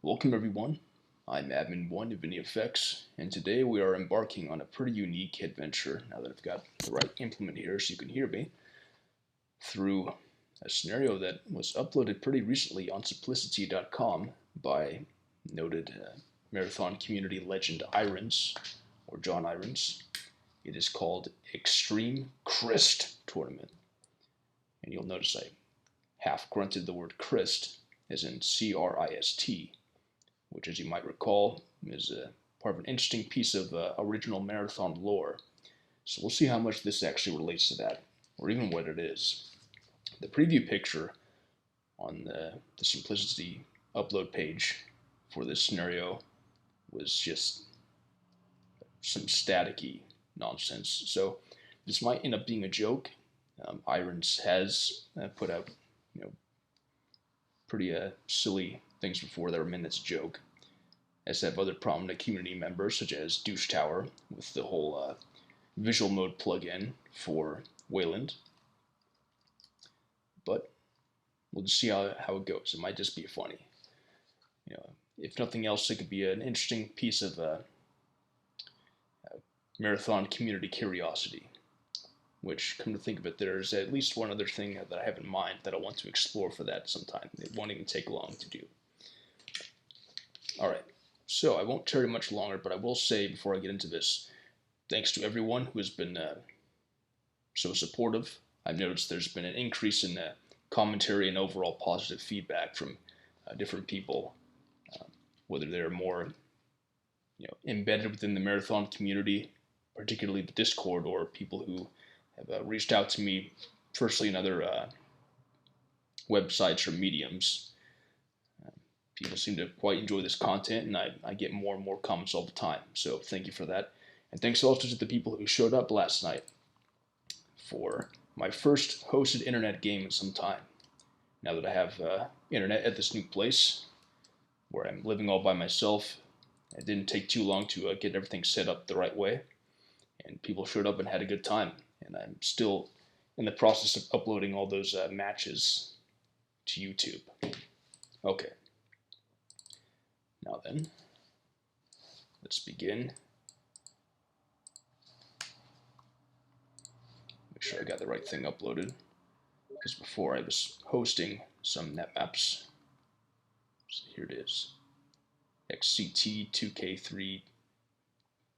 Welcome everyone, I'm Admin1 of ViniFX, and today we are embarking on a pretty unique adventure, now that I've got the right implement here so you can hear me, through a scenario that was uploaded pretty recently on simplicity.com by noted marathon community legend Irons, or John Irons. It is called Xtreme CRIST Tournament, and you'll notice I half grunted the word CRIST, as in C-R-I-S-T, which, as you might recall, is part of an interesting piece of original marathon lore. So we'll see how much this actually relates to that, or even what it is. The preview picture on the Simplicity upload page for this scenario was just some staticky nonsense. So this might end up being a joke. Irons has put out, pretty silly things before that were meant as a joke, as have other prominent community members such as Douche Tower with the whole visual mode plugin for Wayland. But we'll just see how it goes. It might just be funny. If nothing else, it could be an interesting piece of marathon community curiosity. Which, come to think of it, there's at least one other thing that I have in mind that I want to explore for that sometime. It won't even take long to do. Alright, so I won't tarry much longer, but I will say before I get into this, thanks to everyone who has been so supportive. I've noticed there's been an increase in commentary and overall positive feedback from different people, whether they're more embedded within the marathon community, particularly the Discord, or people who have reached out to me firstly in other websites or mediums. People seem to quite enjoy this content, and I get more and more comments all the time, so thank you for that. And thanks also to the people who showed up last night for my first hosted internet game in some time. Now that I have internet at this new place, where I'm living all by myself, it didn't take too long to get everything set up the right way, and people showed up and had a good time. And I'm still in the process of uploading all those matches to YouTube. Okay. Now then, let's begin. Make sure I got the right thing uploaded, because before I was hosting some netmaps. So here it is. XCT 2K3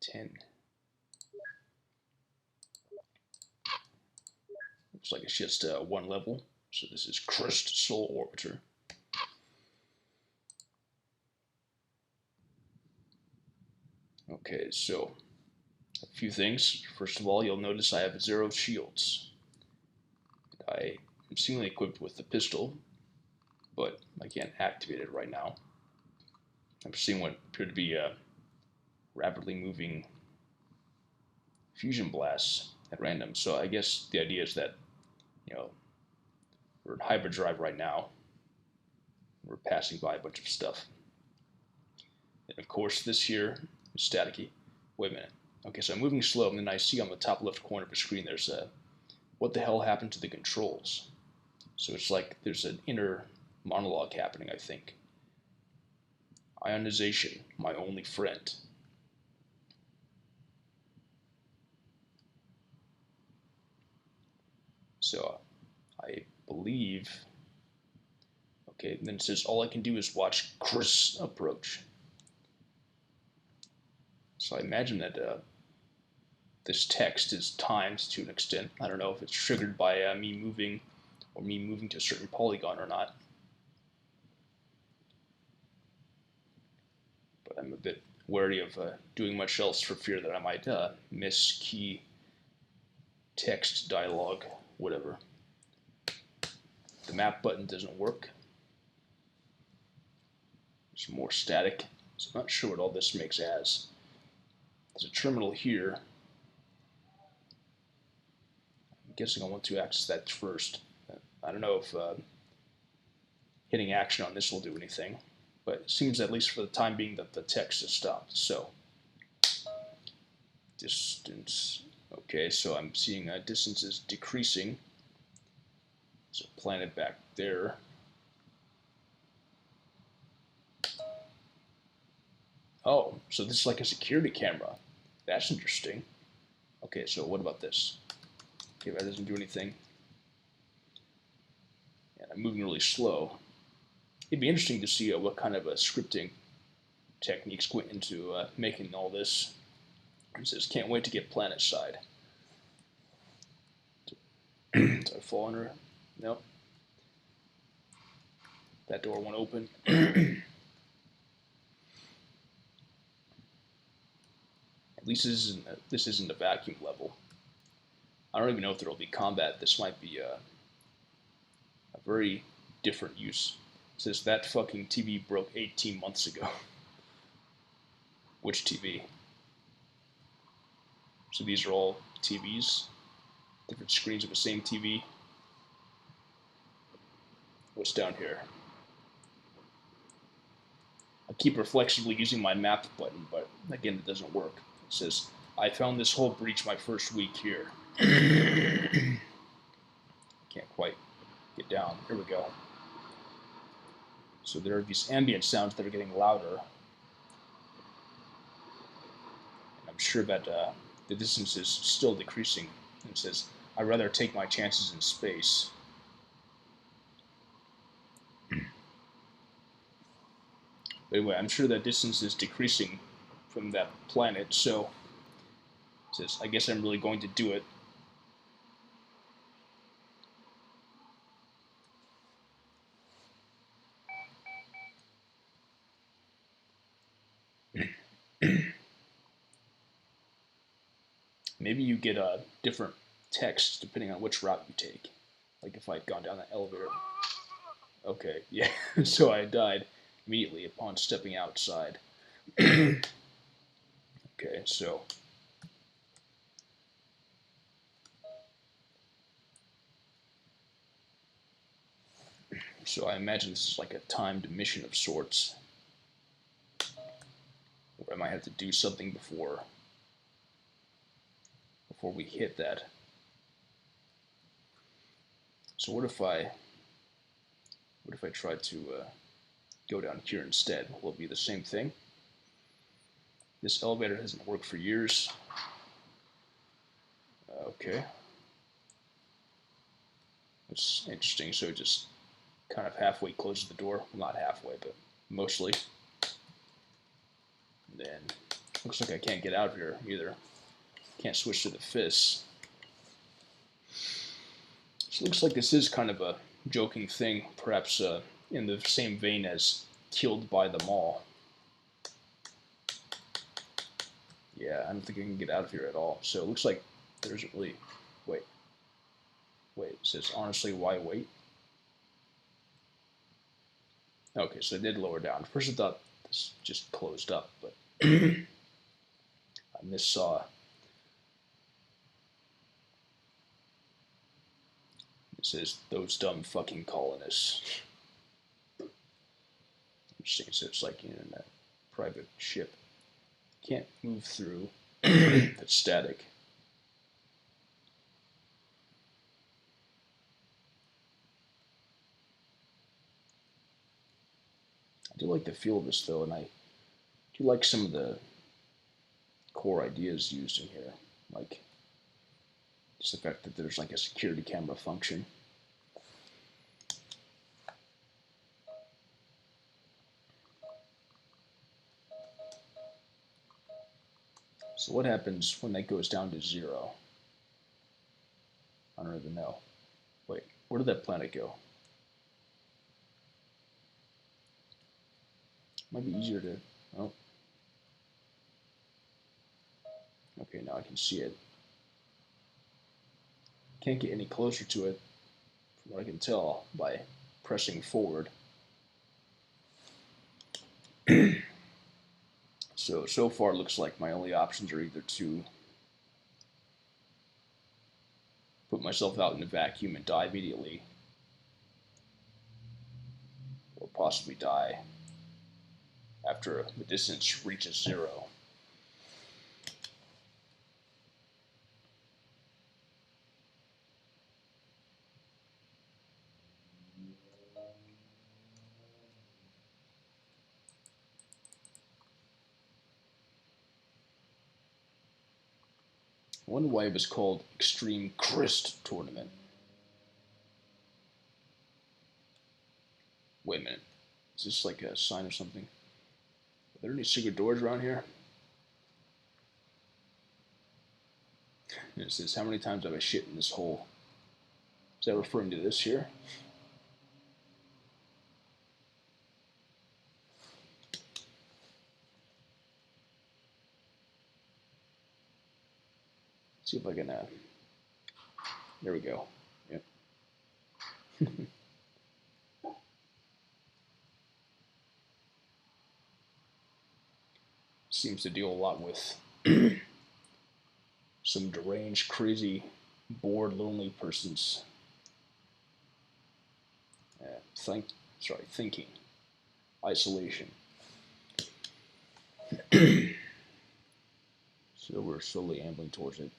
10. Looks like it's just one level. So this is CRIST Soul Orbiter. Okay, so a few things. First of all, you'll notice I have 0 shields. I am seemingly equipped with the pistol, but I can't activate it right now. I'm seeing what appear to be rapidly moving fusion blasts at random. So I guess the idea is that, we're in hyperdrive right now. We're passing by a bunch of stuff. And of course, this here is staticky. Wait a minute. Okay, so I'm moving slow, and then I see on the top left corner of the screen there's a, what the hell happened to the controls? So it's like there's an inner monologue happening, I think. Ionization, my only friend. So I believe, okay, then it says all I can do is watch Chris approach. So I imagine that this text is timed to an extent. I don't know if it's triggered by me moving, or me moving to a certain polygon or not. But I'm a bit wary of doing much else for fear that I might miss key text, dialogue, whatever. The map button doesn't work. There's more static, so I'm not sure what all this makes as. There's a terminal here. I'm guessing I want to access that first. I don't know if hitting action on this will do anything, but it seems, at least for the time being, that the text has stopped. So, distance. Okay, so I'm seeing distance is decreasing. So planet back there. Oh, so this is like a security camera. That's interesting. Okay, so what about this? Okay, that doesn't do anything. And I'm moving really slow. It'd be interesting to see what kind of scripting techniques went into making all this. It says, can't wait to get planet side. Did I fall under? Nope. That door won't open. At least this isn't a vacuum level. I don't even know if there will be combat. This might be a very different use. It says that fucking TV broke 18 months ago. Which TV? So these are all TVs, different screens of the same TV. What's down here? I keep reflexively using my map button, but again, it doesn't work. It says, I found this whole breach my first week here. Can't quite get down. Here we go. So there are these ambient sounds that are getting louder. And I'm sure that the distance is still decreasing. It says, I'd rather take my chances in space. But anyway, I'm sure that distance is decreasing from that planet, so it says, I guess I'm really going to do it. Maybe you get a different text depending on which route you take. Like if I'd gone down that elevator. Okay, yeah. So I died immediately upon stepping outside. Okay, so I imagine this is like a timed mission of sorts, where I might have to do something before we hit that. So what if I try to go down here instead? Will it be the same thing? This elevator hasn't worked for years. Okay. It's interesting. So it just kind of halfway closes the door. Well, not halfway, but mostly. And then looks like I can't get out of here either. Can't switch to the fists. So it looks like this is kind of a joking thing, perhaps in the same vein as Killed by the Mall. Yeah, I don't think I can get out of here at all. So it looks like there isn't really... Wait, it says, honestly, why wait? Okay, so it did lower down. First I thought this just closed up, but I missaw. It says, those dumb fucking colonists. Interesting, so it's like in a private ship. Can't move through. It's static. I do like the feel of this though, and I do like some of the core ideas used in here, like just the fact that there's like a security camera function. So what happens when that goes down to 0? I don't even know. Wait, where did that planet go? Might be easier to... Oh. Okay, now I can see it. Can't get any closer to it, from what I can tell, by pressing forward. So far it looks like my only options are either to put myself out in a vacuum and die immediately, or possibly die after the distance reaches 0. I wonder why it was called Xtreme CRIST Tournament. Wait a minute. Is this like a sign or something? Are there any secret doors around here? And it says, how many times have I shit in this hole? Is that referring to this here? See if I can, there we go. Yep. Seems to deal a lot with some deranged, crazy, bored, lonely persons. Thinking. Isolation. So we're slowly ambling towards it.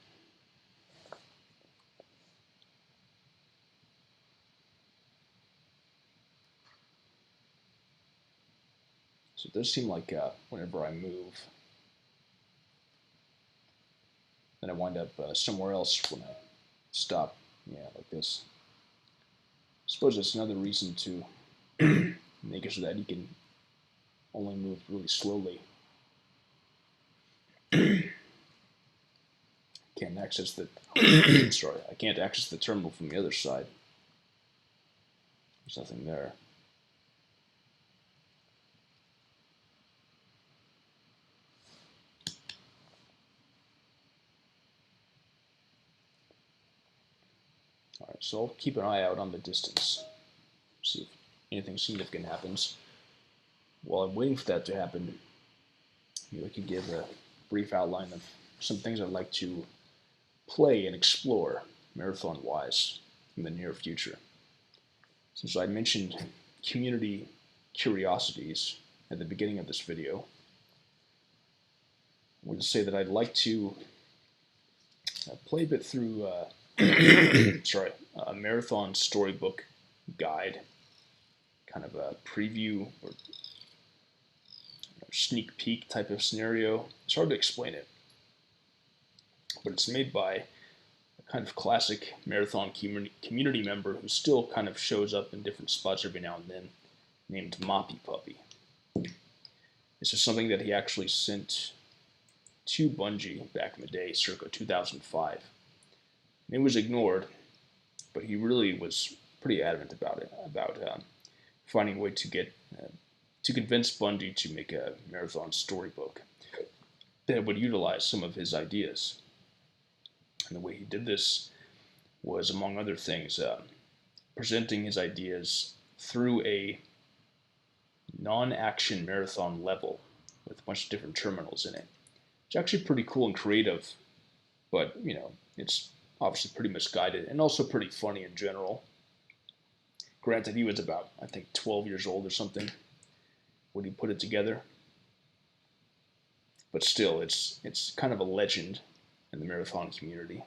So it does seem like whenever I move, then I wind up somewhere else when I stop. Yeah, like this. I suppose that's another reason to make it so that you can only move really slowly. Can't access the I can't access the terminal from the other side. There's nothing there. Alright, so I'll keep an eye out on the distance. See if anything significant happens. While I'm waiting for that to happen, maybe I could give a brief outline of some things I'd like to play and explore marathon-wise in the near future. Since I mentioned community curiosities at the beginning of this video, I want to say that I'd like to play a bit through a marathon storybook guide, kind of a preview or sneak peek type of scenario. It's hard to explain it, but it's made by a kind of classic marathon community member who still kind of shows up in different spots every now and then, named Moppy Puppy. This is something that he actually sent to Bungie back in the day, circa 2005. And it was ignored, but he really was pretty adamant about it, about finding a way to get to convince Bungie to make a marathon storybook that would utilize some of his ideas. And the way he did this was, among other things, presenting his ideas through a non-action marathon level with a bunch of different terminals in it. It's actually pretty cool and creative, but, you know, it's obviously pretty misguided and also pretty funny in general. Granted, he was about, I think, 12 years old or something when he put it together. But still, it's kind of a legend in the marathon community.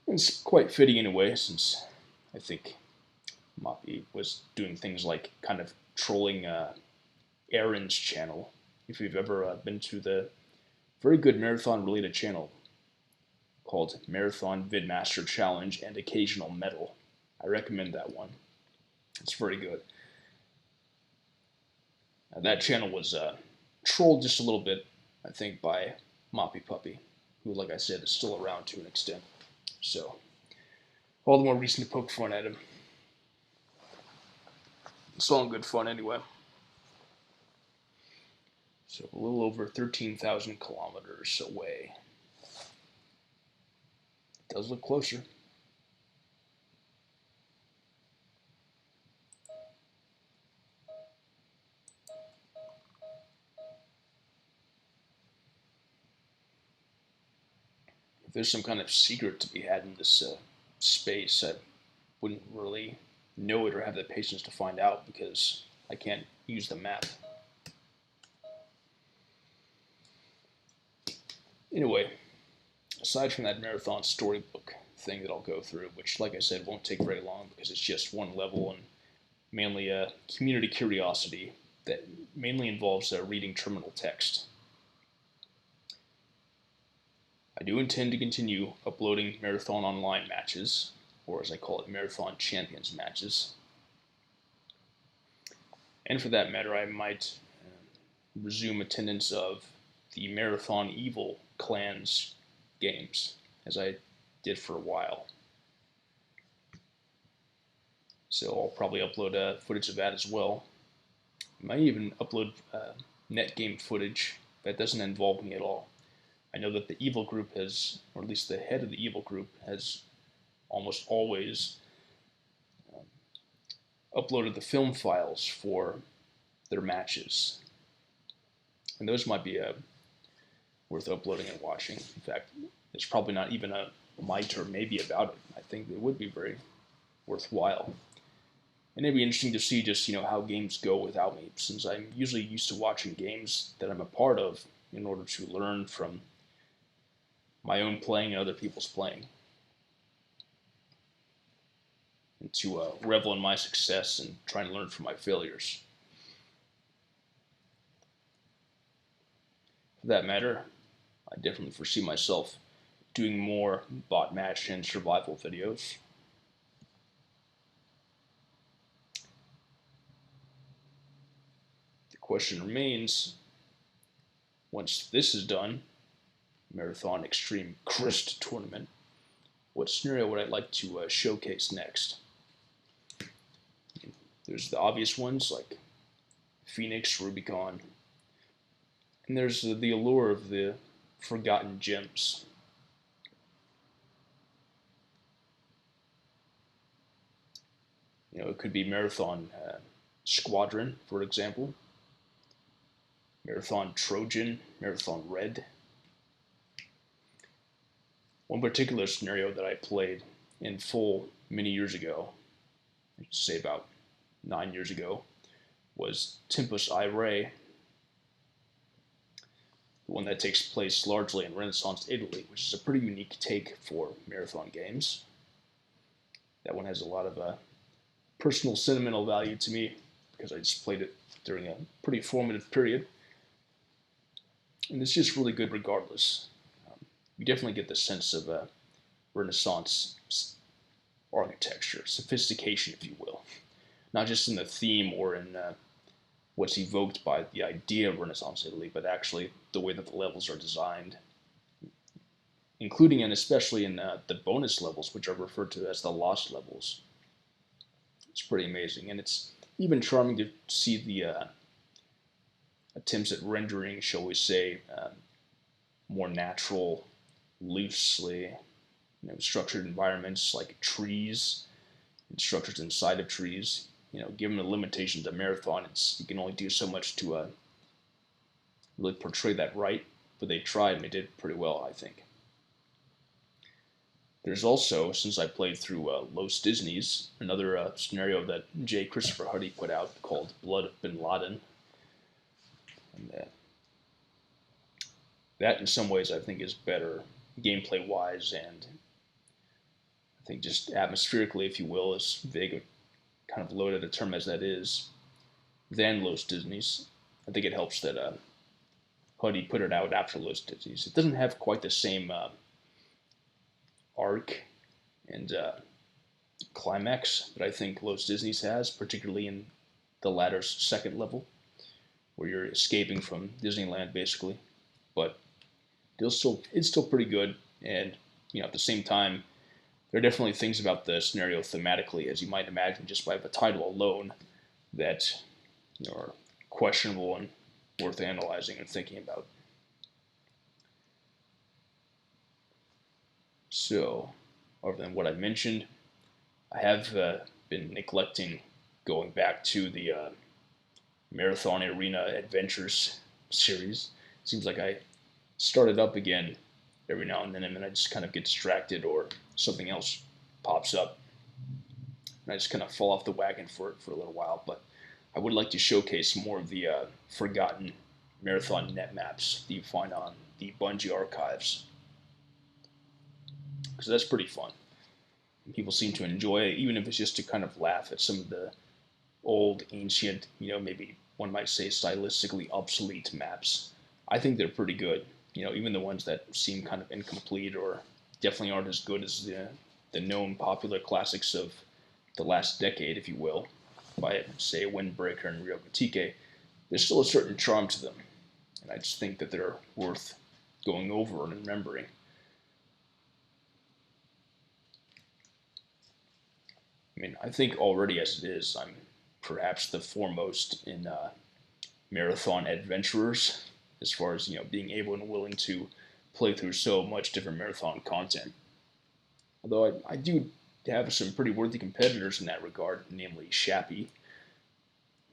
It's quite fitting in a way, since I think Moppy was doing things like kind of trolling Aaron's channel. If you've ever been to the very good marathon-related channel called Marathon Vidmaster Challenge and Occasional Medal, I recommend that one. It's very good. That channel was trolled just a little bit, I think, by Moppy Puppy, who, like I said, is still around to an extent. So, all the more reason to poke fun at him. It's all in good fun anyway. So, a little over 13,000 kilometers away. It does look closer. If there's some kind of secret to be had in this space, I wouldn't really know it or have the patience to find out, because I can't use the map. Anyway, aside from that marathon storybook thing that I'll go through, which, like I said, won't take very long because it's just one level and mainly a community curiosity that mainly involves reading terminal text. I do intend to continue uploading Marathon Online matches, or as I call it, Marathon Champions matches. And for that matter, I might resume attendance of the Marathon Evil Clans games, as I did for a while. So I'll probably upload footage of that as well. I might even upload net game footage that doesn't involve me at all. I know that the Evil group has, or at least the head of the Evil group has almost always uploaded the film files for their matches. And those might be worth uploading and watching. In fact, there's probably not even a might or maybe about it. I think it would be very worthwhile. And it'd be interesting to see just, how games go without me, since I'm usually used to watching games that I'm a part of in order to learn from my own playing and other people's playing, and to revel in my success and try and learn from my failures. For that matter, I definitely foresee myself doing more bot match and survival videos. The question remains, once this is done, Marathon Xtreme CRIST tournament, what scenario would I like to showcase next? There's the obvious ones like Phoenix, Rubicon, and there's the allure of the forgotten gems. It could be Marathon Squadron, for example, Marathon Trojan, Marathon Red. One particular scenario that I played in full many years ago, I'd say about 9 years ago, was Tempus Irae, the one that takes place largely in Renaissance Italy, which is a pretty unique take for marathon games. That one has a lot of personal sentimental value to me because I just played it during a pretty formative period. And it's just really good regardless. You definitely get the sense of Renaissance architecture, sophistication, if you will. Not just in the theme or in what's evoked by the idea of Renaissance Italy, but actually the way that the levels are designed, including and especially in the bonus levels, which are referred to as the lost levels. It's pretty amazing, and it's even charming to see the attempts at rendering, shall we say, more natural, loosely structured environments like trees and structures inside of trees. Given the limitations of Marathon, you can only do so much to really portray that right, but they tried and they did pretty well, I think. There's also, since I played through Los Disneys, another scenario that J. Christopher Huddy put out called Blood of Bin Laden. And that in some ways I think is better gameplay wise, and I think just atmospherically, if you will, as vague a kind of loaded a term as that is, than Los Disneys. I think it helps that Huddy put it out after Los Disneys. It doesn't have quite the same arc and climax that I think Los Disneys has, particularly in the latter's second level, where you're escaping from Disneyland basically. But it's still pretty good, and at the same time, there are definitely things about the scenario thematically, as you might imagine, just by the title alone, that are questionable and worth analyzing and thinking about. So, other than what I mentioned, I have been neglecting going back to the Marathon Arena Adventures series. It seems like I start it up again every now and then I just kind of get distracted or something else pops up, and I just kind of fall off the wagon for a little while. But I would like to showcase more of the forgotten Marathon net maps that you find on the Bungie archives, because that's pretty fun. People seem to enjoy it, even if it's just to kind of laugh at some of the old, ancient, maybe one might say stylistically obsolete maps. I think they're pretty good. even the ones that seem kind of incomplete or definitely aren't as good as the known popular classics of the last decade, if you will, by say Windbreaker and Ryokotike, there's still a certain charm to them, and I just think that they're worth going over and remembering. I mean, I think already as it is, I'm perhaps the foremost in marathon adventurers, as far as being able and willing to play through so much different marathon content. Although I do have some pretty worthy competitors in that regard, namely Shappy,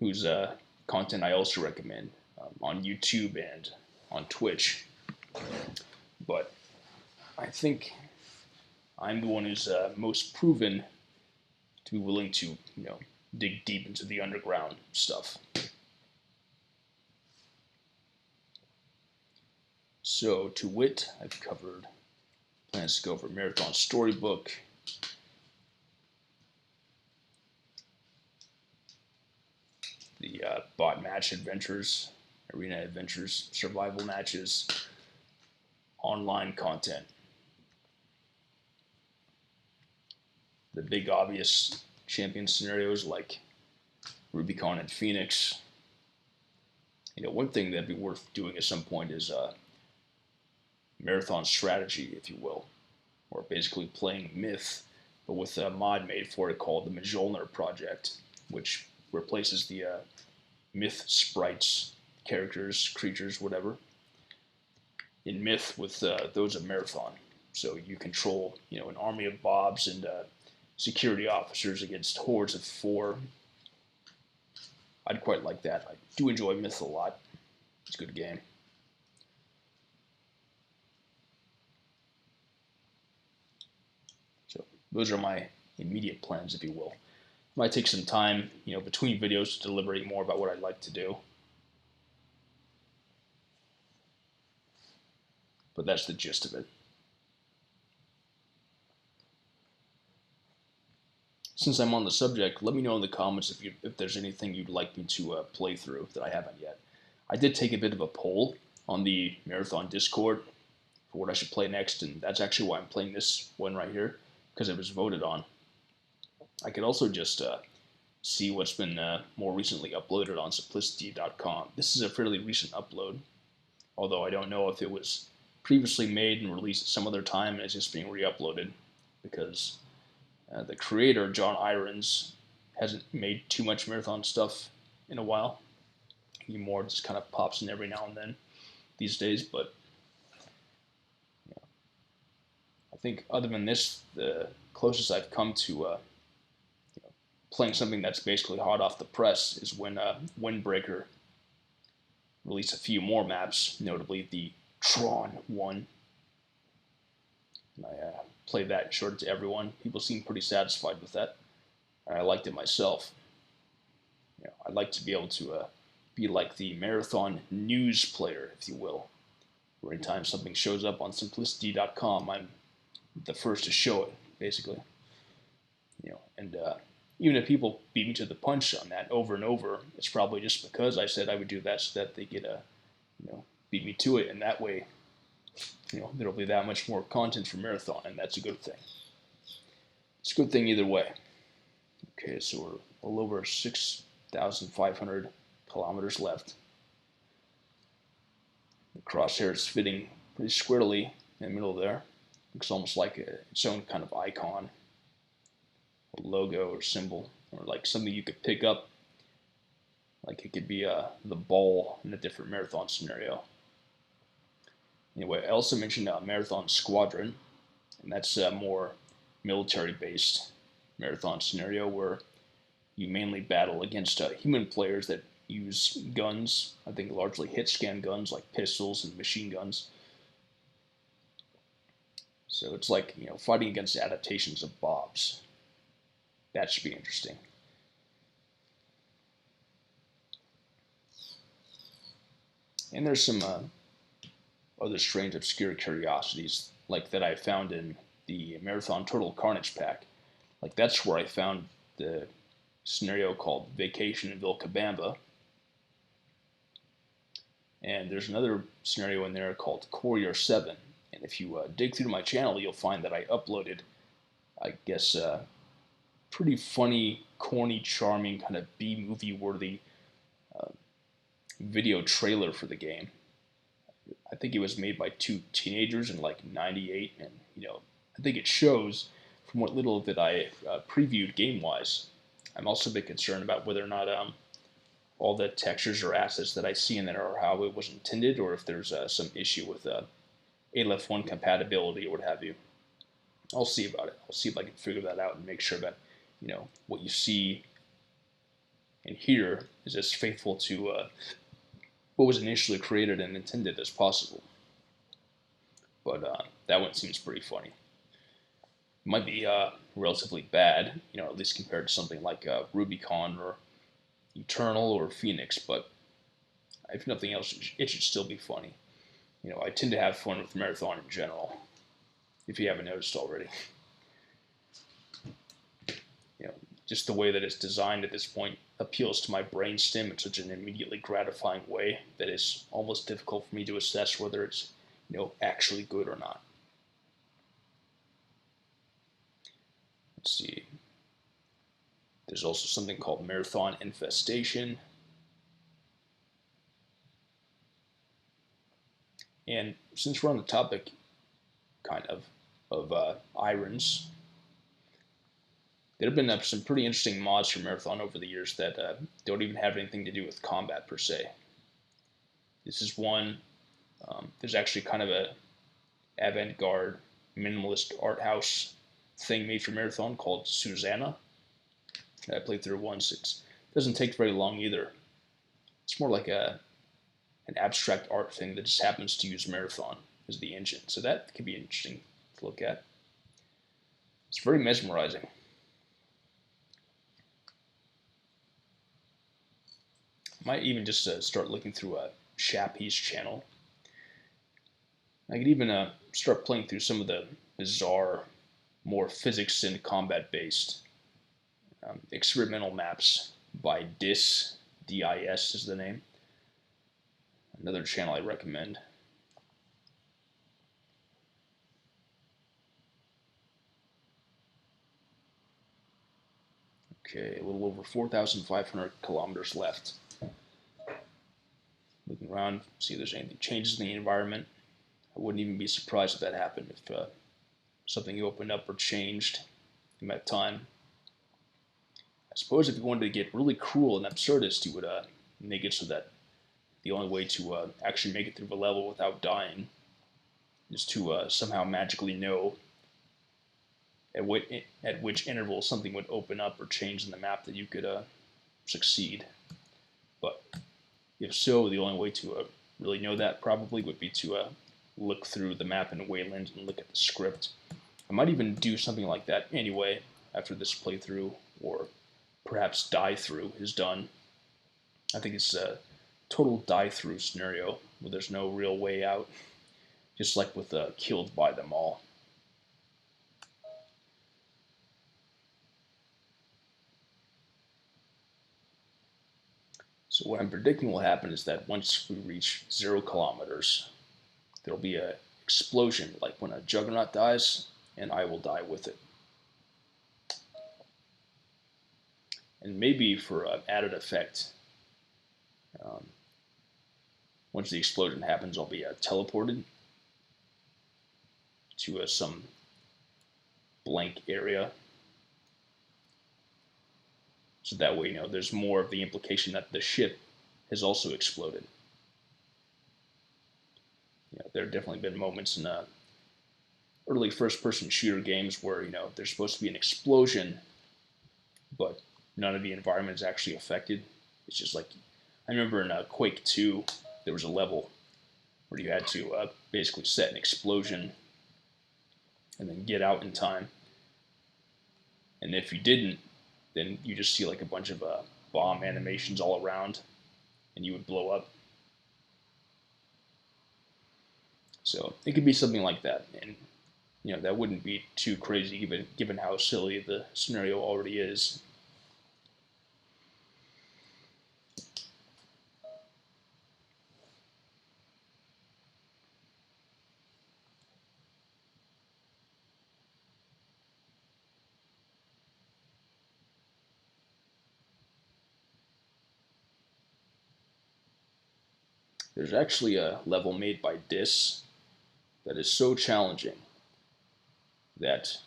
whose content I also recommend on YouTube and on Twitch. But I think I'm the one who's most proven to be willing to, dig deep into the underground stuff. So, to wit, I've covered plans to go over Marathon Storybook, the bot match adventures, arena adventures, survival matches, online content, the big obvious champion scenarios like Rubicon and Phoenix. One thing that'd be worth doing at some point is marathon strategy, if you will, or basically playing Myth, but with a mod made for it called the Mjolnir Project, which replaces the Myth sprites, characters, creatures, whatever, in Myth with those of Marathon. So you control, an army of Bobs and security officers against hordes of 4. I'd quite like that. I do enjoy Myth a lot. It's a good game. So those are my immediate plans, if you will. Might take some time, between videos to deliberate more about what I'd like to do. But that's the gist of it. Since I'm on the subject, let me know in the comments if there's anything you'd like me to play through that I haven't yet. I did take a bit of a poll on the Marathon Discord for what I should play next, and that's actually why I'm playing this one right here, because it was voted on. I could also just see what's been more recently uploaded on simplicity.com. This is a fairly recent upload, although I don't know if it was previously made and released at some other time and it's just being re-uploaded, because the creator, John Irons, hasn't made too much marathon stuff in a while. He more just kind of pops in every now and then these days, but I think other than this, the closest I've come to playing something that's basically hot off the press is when Windbreaker released a few more maps, notably the Tron one. And I played that and showed it to everyone. People seemed pretty satisfied with that, and I liked it myself. I'd like to be able to be like the marathon news player, if you will, where anytime something shows up on simplicity.com, I'm the first to show it, basically. And even if people beat me to the punch on that over and over, it's probably just because I said I would do that so that they get beat me to it, and that way, there'll be that much more content for Marathon, and that's a good thing. It's a good thing either way. Okay, so we're a little over 6,500 kilometers left. The crosshair is fitting pretty squarely in the middle there. Looks almost like its own kind of icon, a logo or symbol, or like something you could pick up. Like it could be the ball in a different marathon scenario. Anyway, I also mentioned Marathon Squadron, and that's a more military-based marathon scenario where you mainly battle against human players that use guns, I think largely hit-scan guns like pistols and machine guns. So it's like, fighting against adaptations of Bobs. That should be interesting. And there's some other strange obscure curiosities like that I found in the Marathon Total Carnage pack. Like that's where I found the scenario called Vacation in Vilcabamba. And there's another scenario in there called Courier 7. And if you dig through my channel, you'll find that I uploaded, I guess, pretty funny, corny, charming, kind of B-movie worthy video trailer for the game. I think it was made by two teenagers in like '98, and I think it shows from what little that I previewed game-wise. I'm also a bit concerned about whether or not all the textures or assets that I see in there are how it was intended, or if there's some issue with ALEF1 compatibility or what have you. I'll see about it. I'll see if I can figure that out and make sure that what you see and hear is as faithful to what was initially created and intended as possible. But that one seems pretty funny. It might be relatively bad, at least compared to something like Rubicon or Eternal or Phoenix, but if nothing else, it should still be funny. I tend to have fun with Marathon in general, if you haven't noticed already. Just the way that it's designed at this point appeals to my brainstem in such an immediately gratifying way that it's almost difficult for me to assess whether it's, actually good or not. Let's see. There's also something called Marathon Infestation. And since we're on the topic, kind of irons, there have been some pretty interesting mods for Marathon over the years that don't even have anything to do with combat per se. This is one. There's actually kind of a avant-garde minimalist art house thing made for Marathon called Susanna. I played through it once. It doesn't take very long either. It's more like an abstract art thing that just happens to use Marathon as the engine. So that could be interesting to look at. It's very mesmerizing. Might even just start looking through Shappy's channel. I could even start playing through some of the bizarre, more physics and combat-based experimental maps by DIS. D-I-S is the name. Another channel I recommend. Okay, a little over 4,500 kilometers left. Looking around, see if there's anything changes in the environment. I wouldn't even be surprised if that happened, if something opened up or changed in that time. I suppose if you wanted to get really cruel and absurdist, you would make it so that the only way to actually make it through the level without dying is to somehow magically know at which interval something would open up or change in the map that you could succeed. But if so, the only way to really know that probably would be to look through the map in Wayland and look at the script. I might even do something like that anyway after this playthrough, or perhaps die-through is done. I think it's a total die-through scenario where there's no real way out, just like with Killed by Them All. So what I'm predicting will happen is that once we reach 0 kilometers, there'll be an explosion, like when a Juggernaut dies, and I will die with it. And maybe for added effect, once the explosion happens, I'll be teleported to some blank area. So that way, there's more of the implication that the ship has also exploded. There have definitely been moments in early first-person shooter games where there's supposed to be an explosion, but none of the environment is actually affected. It's just like, I remember in Quake 2, there was a level where you had to basically set an explosion and then get out in time. And if you didn't, then you just see like a bunch of bomb animations all around, and you would blow up. So it could be something like that, and that wouldn't be too crazy given how silly the scenario already is. There's actually a level made by Dis that is so challenging that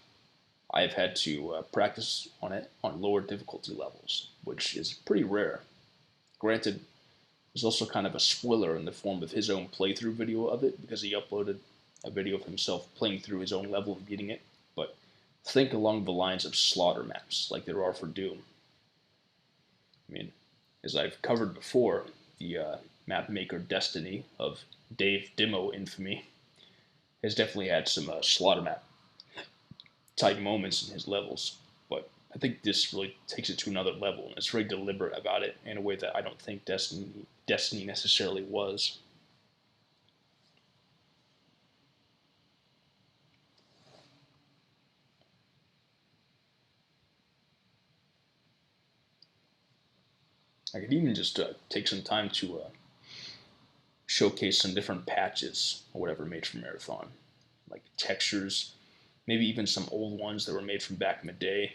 I've had to practice on it on lower difficulty levels, which is pretty rare. Granted, there's also kind of a spoiler in the form of his own playthrough video of it, because he uploaded a video of himself playing through his own level and beating it. But think along the lines of slaughter maps, like there are for Doom. I mean, as I've covered before, the map maker Destiny of Dave Dimmo infamy has definitely had some slaughter map type moments in his levels, but I think this really takes it to another level, and it's very deliberate about it in a way that I don't think Destiny necessarily was. I could even just take some time to showcase some different patches or whatever made for Marathon, like textures, maybe even some old ones that were made from back in the day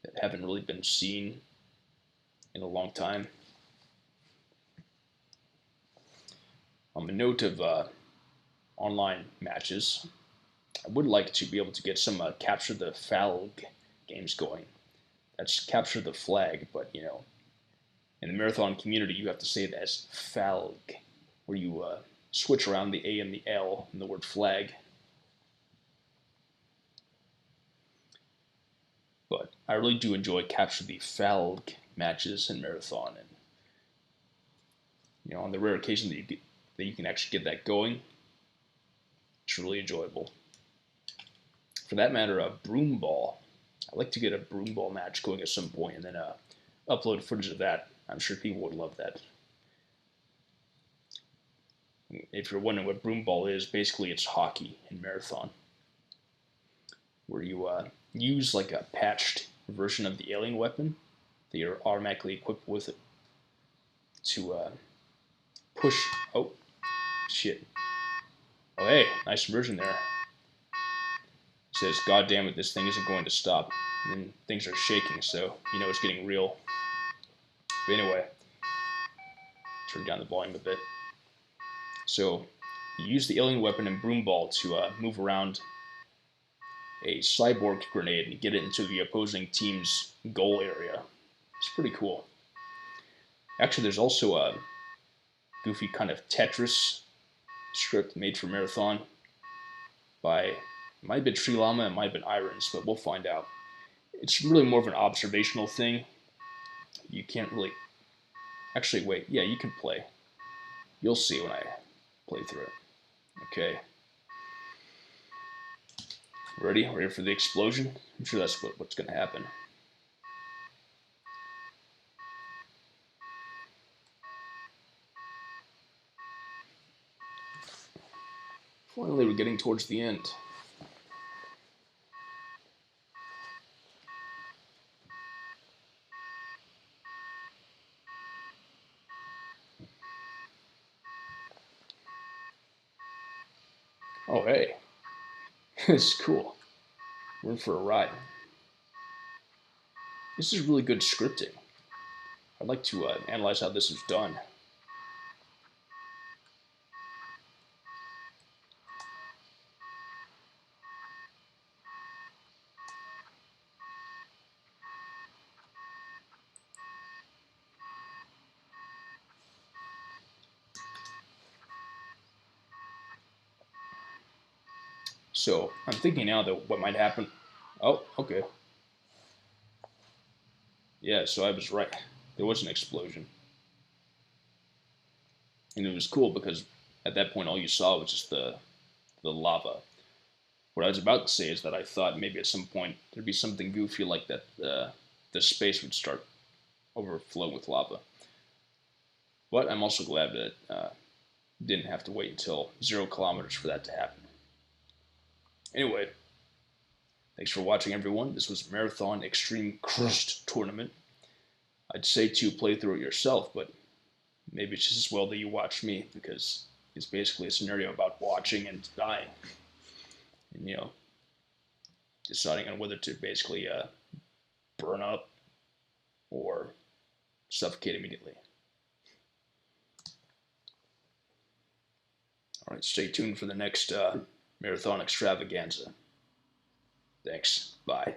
that haven't really been seen in a long time. On the note of online matches, I would like to be able to get some capture the flag games going. That's capture the flag, but you know, in the Marathon community, you have to say it as flag, where you switch around the A and the L in the word flag. But I really do enjoy capture the flag matches in Marathon, and you know, on the rare occasion that you can actually get that going, it's really enjoyable. For that matter, a broom ball. I'd like to get a broom ball match going at some point, and then upload footage of that. I'm sure people would love that. If you're wondering what broom ball is, basically it's hockey in Marathon, where you use like a patched version of the alien weapon that you're automatically equipped with it to push. Oh, shit. Oh, hey, nice version there. It says, God damn it, this thing isn't going to stop. And then things are shaking, so you know it's getting real. But anyway, turn down the volume a bit. So you use the alien weapon and broom ball to move around a cyborg grenade and get it into the opposing team's goal area. It's pretty cool. Actually, there's also a goofy kind of Tetris script made for Marathon by, it might have been Tree Llama, it might have been Irons, but we'll find out. It's really more of an observational thing. You can't really, actually wait, yeah, you can play. You'll see when I play through it. Okay. Ready? Ready for the explosion? I'm sure that's what's going to happen. Finally, we're getting towards the end. Oh, hey. This is cool. We're in for a ride. This is really good scripting. I'd like to analyze how this is done. So I'm thinking now that what might happen. Oh, okay. Yeah, so I was right. There was an explosion. And it was cool because at that point all you saw was just the lava. What I was about to say is that I thought maybe at some point there'd be something goofy like that the space would start overflow with lava. But I'm also glad that didn't have to wait until 0 kilometers for that to happen. Anyway, thanks for watching, everyone. This was Marathon Xtreme CRIST Tournament. I'd say to play through it yourself, but maybe it's just as well that you watch me, because it's basically a scenario about watching and dying. And, you know, deciding on whether to basically burn up or suffocate immediately. Alright, stay tuned for the next marathon extravaganza. Thanks. Bye.